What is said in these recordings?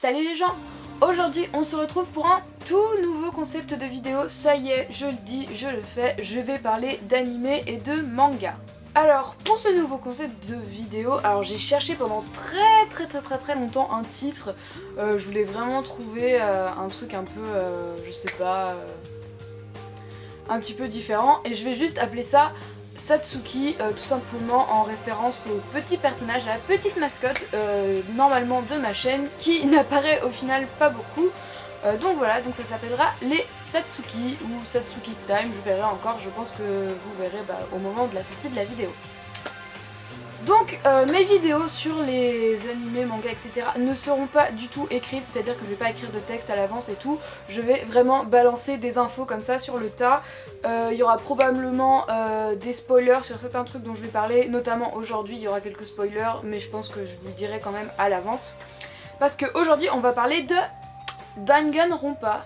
Salut les gens! Aujourd'hui on se retrouve pour un tout nouveau concept de vidéo. Ça y est, je le dis, je le fais, je vais parler d'anime et de manga. Alors pour ce nouveau concept de vidéo, alors j'ai cherché pendant très longtemps un titre. Je voulais vraiment trouver un truc un peu, je sais pas, un petit peu différent. Et je vais juste appeler ça Satsuki, tout simplement en référence au petit personnage, à la petite mascotte normalement de ma chaîne qui n'apparaît au final pas beaucoup. Donc voilà, donc ça s'appellera les Satsuki ou Satsuki's Time, je verrai encore, je pense que vous verrez au moment de la sortie de la vidéo. Donc mes vidéos sur les animés, mangas, etc. ne seront pas du tout écrites, c'est-à-dire que je vais pas écrire de texte à l'avance et tout. Je vais vraiment balancer des infos comme ça sur le tas. Il y aura probablement des spoilers sur certains trucs dont je vais parler, notamment aujourd'hui il y aura quelques spoilers, mais je pense que je vous le dirai quand même à l'avance. Parce qu'aujourd'hui on va parler de Danganronpa.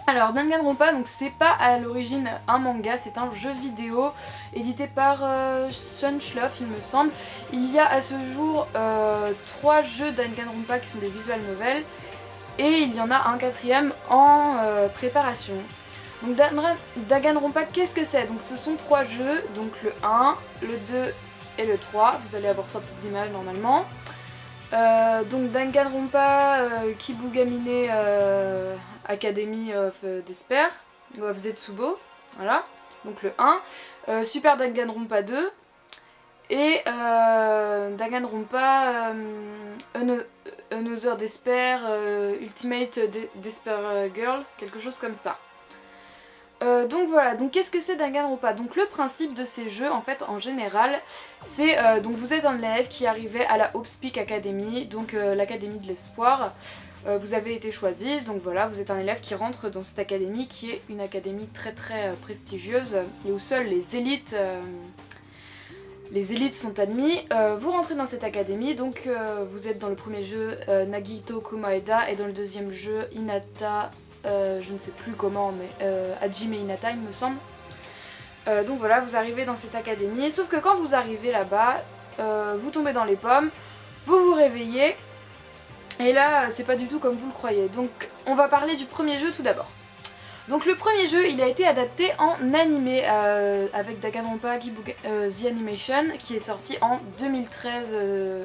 Alors Danganronpa, donc c'est pas à l'origine un manga, c'est un jeu vidéo édité par Sunchloaf il me semble. Il y a à ce jour 3 jeux Danganronpa qui sont des visual novels et il y en a un 4ème en préparation. Donc Danganronpa, qu'est-ce que c'est? Donc ce sont 3 jeux, donc le 1, le 2 et le 3, vous allez avoir 3 petites images normalement. Donc Danganronpa Kibugamine Academy of Despair, of Zetsubo, voilà, donc le 1, Super Danganronpa 2 et Danganronpa Another Despair, Ultimate Despair Girl, quelque chose comme ça. Donc voilà, donc qu'est-ce que c'est Danganronpa? Donc le principe de ces jeux en fait en général c'est donc vous êtes un élève qui arrivait à la Hope's Peak Academy, donc l'académie de l'espoir. Vous avez été choisi, donc voilà, vous êtes un élève qui rentre dans cette académie qui est une académie très prestigieuse et où seuls les élites sont admis. Vous rentrez dans cette académie, donc vous êtes dans le premier jeu Nagito Komaeda et dans le deuxième jeu Hinata, je ne sais plus comment, mais Hajime Hinata il me semble. Donc voilà, vous arrivez dans cette académie, sauf que quand vous arrivez là-bas, vous tombez dans les pommes, vous vous réveillez, et là c'est pas du tout comme vous le croyez. Donc on va parler du premier jeu tout d'abord. Donc le premier jeu il a été adapté en animé avec Danganronpa The Animation qui est sorti en 2013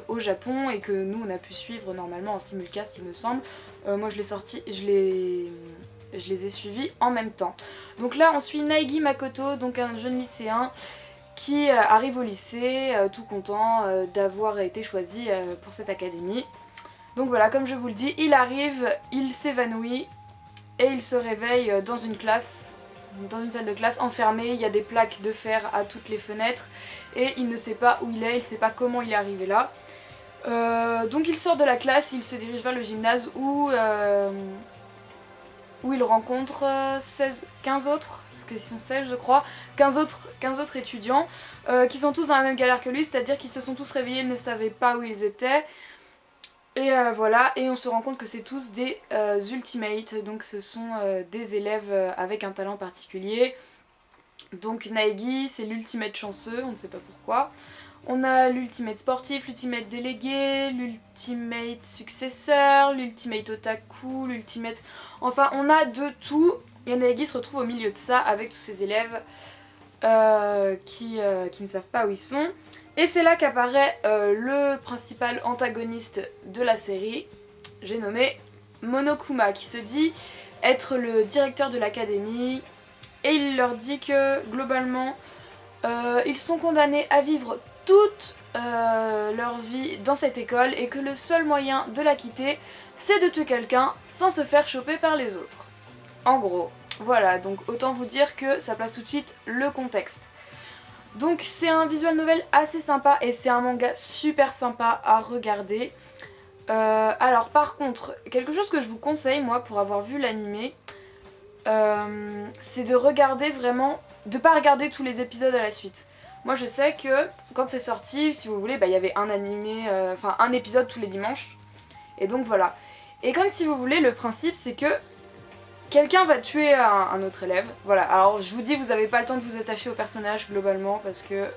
au Japon et que nous on a pu suivre normalement en simulcast il me semble. Moi je les ai suivis en même temps. Donc là on suit Naegi Makoto, donc un jeune lycéen qui arrive au lycée tout content d'avoir été choisi pour cette académie. Donc voilà, comme je vous le dis, il arrive, il s'évanouit et il se réveille dans une classe, dans une salle de classe enfermée. Il y a des plaques de fer à toutes les fenêtres et il ne sait pas où il est, il ne sait pas comment il est arrivé là. Donc il sort de la classe, il se dirige vers le gymnase où il rencontre 15 autres, parce qu'ils sont 16 je crois, 15 autres étudiants qui sont tous dans la même galère que lui, c'est-à-dire qu'ils se sont tous réveillés, ils ne savaient pas où ils étaient. Et voilà, et on se rend compte que c'est tous des ultimates, donc ce sont des élèves avec un talent particulier. Donc Naegi c'est l'ultimate chanceux, on ne sait pas pourquoi. On a l'ultimate sportif, l'ultimate délégué, l'ultimate successeur, l'ultimate otaku, l'ultimate... Enfin on a de tout, et Naegi se retrouve au milieu de ça avec tous ces élèves qui ne savent pas où ils sont. Et c'est là qu'apparaît le principal antagoniste de la série, j'ai nommé Monokuma, qui se dit être le directeur de l'académie et il leur dit que globalement ils sont condamnés à vivre toute leur vie dans cette école et que le seul moyen de la quitter c'est de tuer quelqu'un sans se faire choper par les autres. En gros, voilà, donc autant vous dire que ça place tout de suite le contexte. Donc c'est un visual novel assez sympa et c'est un manga super sympa à regarder. Alors par contre, quelque chose que je vous conseille moi pour avoir vu l'animé, c'est de regarder vraiment, de pas regarder tous les épisodes à la suite. Moi je sais que quand c'est sorti, si vous voulez, il y avait un animé, enfin un épisode tous les dimanches. Et donc voilà. Et comme si vous voulez, le principe c'est que quelqu'un va tuer un autre élève, voilà, alors je vous dis vous n'avez pas le temps de vous attacher au personnage globalement parce que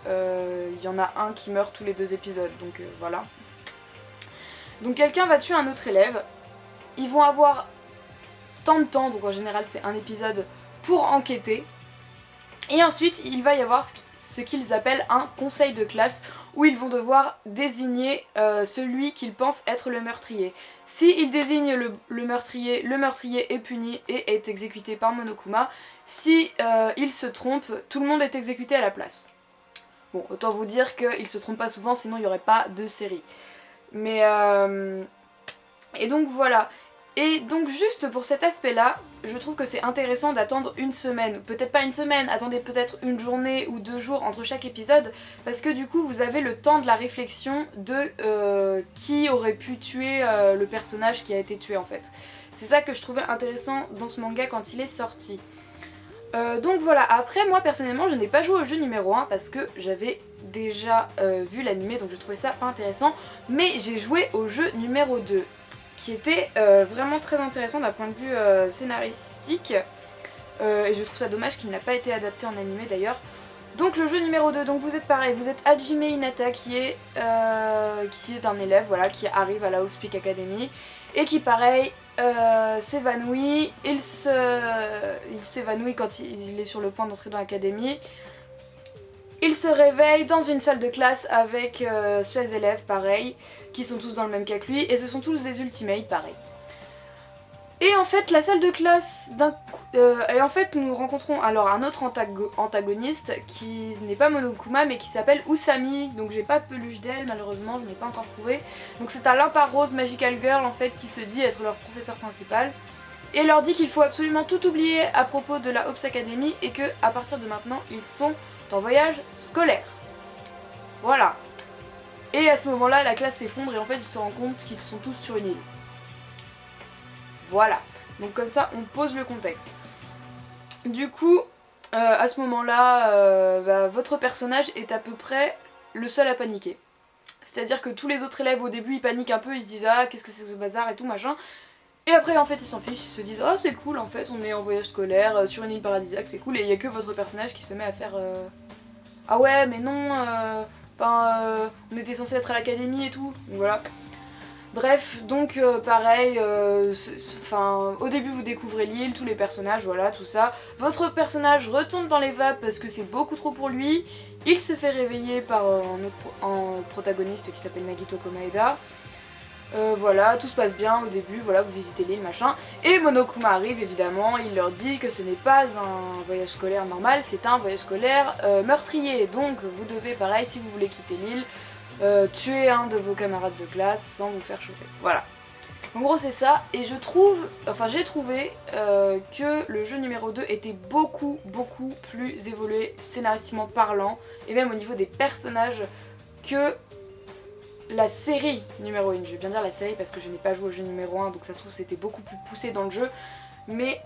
y en a un qui meurt tous les 2 épisodes, donc voilà. Donc quelqu'un va tuer un autre élève ils vont avoir tant de temps, donc en général c'est un épisode pour enquêter. Et ensuite il va y avoir ce qu'ils appellent un conseil de classe où ils vont devoir désigner celui qu'ils pensent être le meurtrier. S'ils désignent le meurtrier est puni et est exécuté par Monokuma. Si il se trompe, tout le monde est exécuté à la place. Bon, autant vous dire qu'il se trompe pas souvent, sinon il n'y aurait pas de série. Mais et donc voilà. Et donc juste pour cet aspect-là, je trouve que c'est intéressant d'attendre une semaine, peut-être pas une semaine, attendez peut-être une journée ou 2 jours entre chaque épisode, parce que du coup vous avez le temps de la réflexion de qui aurait pu tuer le personnage qui a été tué en fait. C'est ça que je trouvais intéressant dans ce manga quand il est sorti. Donc voilà, après moi personnellement je n'ai pas joué au jeu numéro 1 parce que j'avais déjà vu l'animé, donc je trouvais ça pas intéressant, mais j'ai joué au jeu numéro 2 qui était vraiment très intéressant d'un point de vue scénaristique, et je trouve ça dommage qu'il n'a pas été adapté en animé d'ailleurs. Donc le jeu numéro 2, donc vous êtes pareil, vous êtes Hajime Hinata qui est un élève voilà, qui arrive à la House Peak Academy et qui pareil s'évanouit, il s'évanouit quand il est sur le point d'entrer dans l'académie. Il se réveille dans une salle de classe avec 16 élèves pareil, qui sont tous dans le même cas que lui, et ce sont tous des ultimates pareil. Et en fait la salle de classe et en fait nous rencontrons alors un autre antagoniste qui n'est pas Monokuma mais qui s'appelle Usami, donc j'ai pas de peluche d'elle malheureusement, je n'ai pas encore trouvé. Donc c'est un Limpa Rose Magical Girl en fait qui se dit être leur professeur principal et leur dit qu'il faut absolument tout oublier à propos de la Hobbs Academy et que à partir de maintenant ils sont en voyage scolaire. Voilà. Et à ce moment là la classe s'effondre et en fait ils se rendent compte qu'ils sont tous sur une île. Voilà, donc comme ça on pose le contexte. Du coup, à ce moment-là, votre personnage est à peu près le seul à paniquer. C'est-à-dire que tous les autres élèves au début ils paniquent un peu, ils se disent ah qu'est-ce que c'est que ce bazar et tout machin. Et après en fait ils s'en fichent, ils se disent ah c'est cool en fait on est en voyage scolaire sur une île paradisiaque, c'est cool. Et il n'y a que votre personnage qui se met à faire ah ouais mais non, on était censé être à l'académie et tout, donc voilà. Bref, donc pareil, au début vous découvrez l'île, tous les personnages, voilà, tout ça. Votre personnage retombe dans les vapes parce que c'est beaucoup trop pour lui. Il se fait réveiller par un protagoniste qui s'appelle Nagito Komaeda. Voilà, tout se passe bien au début, voilà, vous visitez l'île, machin. Et Monokuma arrive évidemment, il leur dit que ce n'est pas un voyage scolaire normal, c'est un voyage scolaire meurtrier. Donc vous devez, pareil, si vous voulez quitter l'île, tuer un de vos camarades de classe sans vous faire chauffer. Voilà. En gros c'est ça, et j'ai trouvé que le jeu numéro 2 était beaucoup plus évolué scénaristiquement parlant, et même au niveau des personnages, que la série numéro 1. Je vais bien dire la série parce que je n'ai pas joué au jeu numéro 1, donc ça se trouve c'était beaucoup plus poussé dans le jeu, mais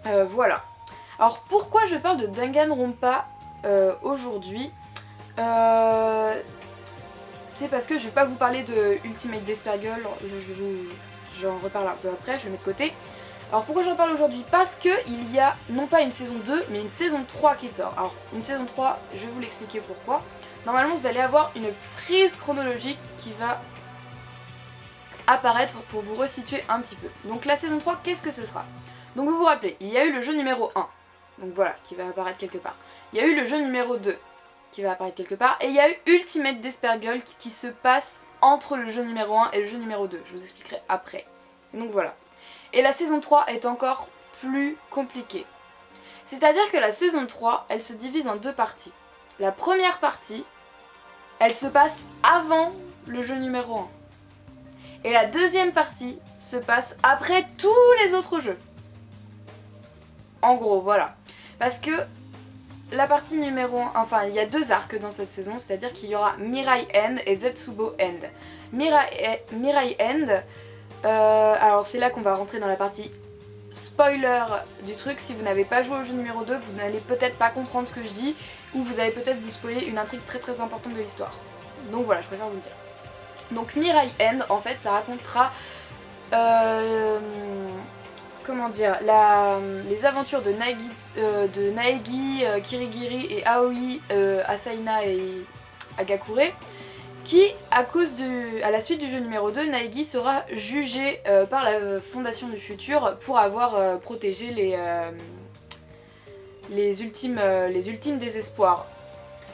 voilà. Alors pourquoi je parle de Danganronpa aujourd'hui c'est parce que je vais pas vous parler de Ultimate Despair Girl, j'en reparle un peu après, je vais mettre de côté. Alors pourquoi j'en parle aujourd'hui? Parce que il y a non pas une saison 2 mais une saison 3 qui sort. Alors une saison 3, je vais vous l'expliquer pourquoi. Normalement vous allez avoir une frise chronologique qui va apparaître pour vous resituer un petit peu. Donc la saison 3, qu'est-ce que ce sera? Donc vous vous rappelez, il y a eu le jeu numéro 1, donc voilà, qui va apparaître quelque part. Il y a eu le jeu numéro 2, qui va apparaître quelque part, et il y a eu Ultimate Despair Girl qui se passe entre le jeu numéro 1 et le jeu numéro 2, je vous expliquerai après. Et donc voilà. Et la saison 3 est encore plus compliquée. C'est-à-dire que la saison 3, elle se divise en 2 parties. La première partie, elle se passe avant le jeu numéro 1. Et la deuxième partie se passe après tous les autres jeux. En gros, voilà. Parce que la partie numéro 1, enfin il y a 2 arcs dans cette saison, c'est-à-dire qu'il y aura Mirai End et Zetsubo End. Mirai End, alors c'est là qu'on va rentrer dans la partie spoiler du truc. Si vous n'avez pas joué au jeu numéro 2, vous n'allez peut-être pas comprendre ce que je dis, ou vous allez peut-être vous spoiler une intrigue très importante de l'histoire. Donc voilà, je préfère vous le dire. Donc Mirai End, en fait, ça racontera comment dire, les aventures de Naegi, Kirigiri et Aoi, Asaina et Agakure, qui, à la suite du jeu numéro 2, Naegi sera jugé par la Fondation du Futur pour avoir protégé les ultimes désespoirs.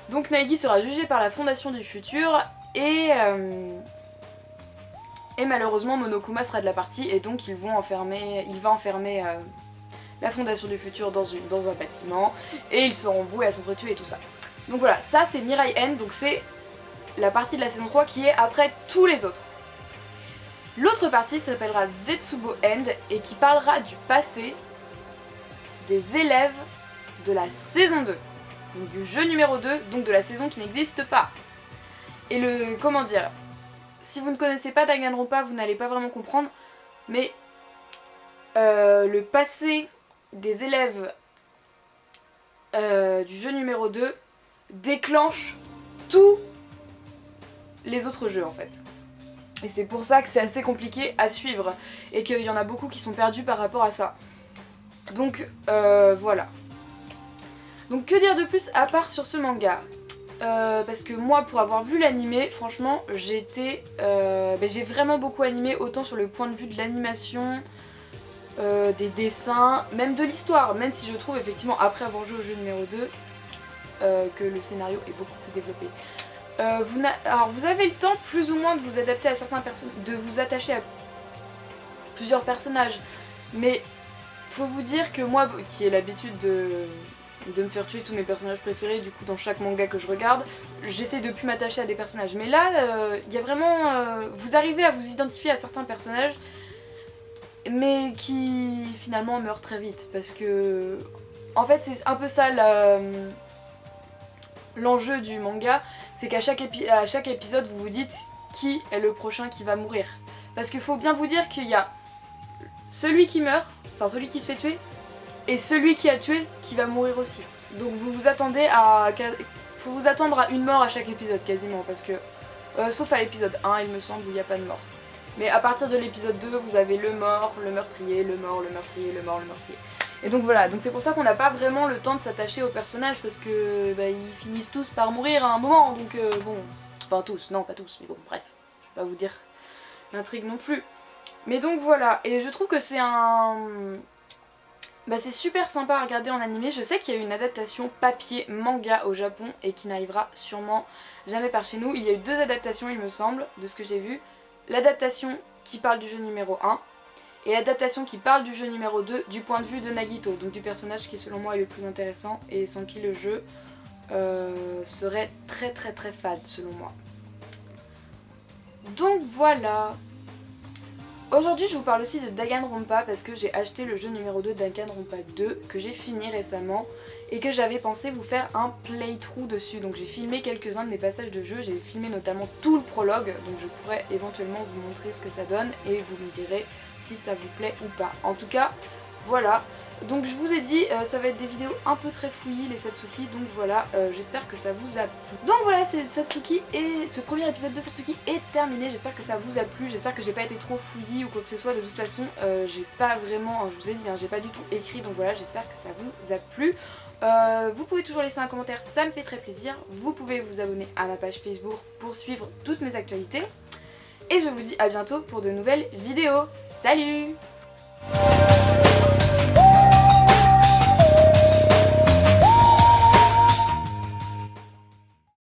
Donc Naegi sera jugé par la Fondation du Futur et malheureusement Monokuma sera de la partie et donc il va enfermer la Fondation du Futur dans un bâtiment et ils seront voués à s'entretuer et tout ça. Donc voilà, ça c'est Mirai End, donc c'est la partie de la saison 3 qui est après tous les autres. L'autre partie s'appellera Zetsubo End et qui parlera du passé des élèves de la saison 2. Donc du jeu numéro 2, donc de la saison qui n'existe pas. Et comment dire, si vous ne connaissez pas Danganronpa, vous n'allez pas vraiment comprendre, mais le passé des élèves du jeu numéro 2 déclenche tous les autres jeux en fait. Et c'est pour ça que c'est assez compliqué à suivre et qu'il y en a beaucoup qui sont perdus par rapport à ça. Donc voilà. Donc que dire de plus à part sur ce manga parce que moi pour avoir vu l'animé, franchement j'ai vraiment beaucoup animé, autant sur le point de vue de l'animation, des dessins, même de l'histoire, même si je trouve effectivement après avoir joué au jeu numéro 2 que le scénario est beaucoup plus développé. Alors vous avez le temps plus ou moins de vous adapter à certains personnages, de vous attacher à plusieurs personnages, mais faut vous dire que moi qui ai l'habitude de me faire tuer tous mes personnages préférés, du coup dans chaque manga que je regarde, j'essaie de plus m'attacher à des personnages. Mais là, il y a vraiment... vous arrivez à vous identifier à certains personnages, mais qui finalement meurent très vite, parce que... En fait c'est un peu ça l'enjeu du manga, c'est qu'à chaque épisode vous vous dites qui est le prochain qui va mourir. Parce qu'il faut bien vous dire qu'il y a celui qui meurt, enfin celui qui se fait tuer, et celui qui a tué qui va mourir aussi. Donc vous vous attendez faut vous attendre à une mort à chaque épisode quasiment, parce que... sauf à l'épisode 1 il me semble où il n'y a pas de mort. Mais à partir de l'épisode 2 vous avez le mort, le meurtrier, le mort, le meurtrier, le mort, le meurtrier. Et donc voilà, donc c'est pour ça qu'on n'a pas vraiment le temps de s'attacher aux personnages parce que ils finissent tous par mourir à un moment, donc bon, enfin tous, non pas tous, mais bon bref, je vais pas vous dire l'intrigue non plus. Mais donc voilà, et je trouve que c'est c'est super sympa à regarder en animé. Je sais qu'il y a eu une adaptation papier manga au Japon et qui n'arrivera sûrement jamais par chez nous. Il y a eu 2 adaptations il me semble, de ce que j'ai vu. L'adaptation qui parle du jeu numéro 1 et l'adaptation qui parle du jeu numéro 2 du point de vue de Nagito, donc du personnage qui selon moi est le plus intéressant et sans qui le jeu serait très très très fade selon moi. Donc voilà. Aujourd'hui je vous parle aussi de Danganronpa parce que j'ai acheté le jeu numéro 2 Danganronpa 2 que j'ai fini récemment et que j'avais pensé vous faire un playthrough dessus. Donc j'ai filmé quelques-uns de mes passages de jeu, j'ai filmé notamment tout le prologue, donc je pourrais éventuellement vous montrer ce que ça donne et vous me direz si ça vous plaît ou pas. En tout cas, voilà. Donc je vous ai dit, ça va être des vidéos un peu très fouillis les Satsuki, donc voilà, j'espère que ça vous a plu. Donc voilà, c'est Satsuki et ce premier épisode de Satsuki est terminé, j'espère que ça vous a plu, j'espère que j'ai pas été trop fouillis ou quoi que ce soit, de toute façon j'ai pas vraiment, je vous ai dit, j'ai pas du tout écrit, donc voilà, j'espère que ça vous a plu. Vous pouvez toujours laisser un commentaire, ça me fait très plaisir, vous pouvez vous abonner à ma page Facebook pour suivre toutes mes actualités. Et je vous dis à bientôt pour de nouvelles vidéos. Salut!